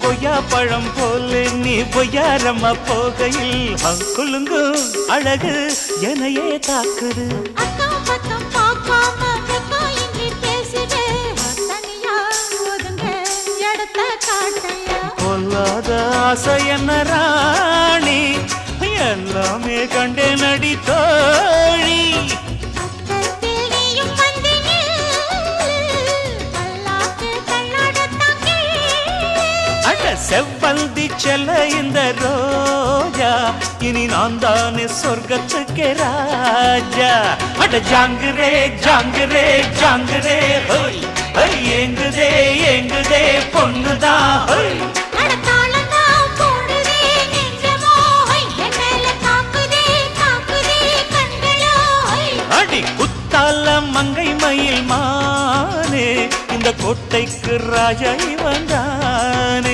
கொய்யா பழம் போல நீ பொய்யாரம்மா போகையில் குலுங்கு அழகு எனையே தாக்குது பொல்லாத ஆசை என்ன ராணி எல்லாமே கண்டே நடி தோழி அட செவ்வந்தி செல்ல இந்த ரோஜா இனி நான் தானே சொர்க்கத்துக்கு ராஜா அட ஜாங்குரே ஜாங்குரே ஜாங்குரே ஹோய் ஏங்குதே ஏங்குதே பொண்ணுதான் ஹோய் அடி குத்தால மங்கை மயில் மானே இந்த கோட்டைக்கு ராஜா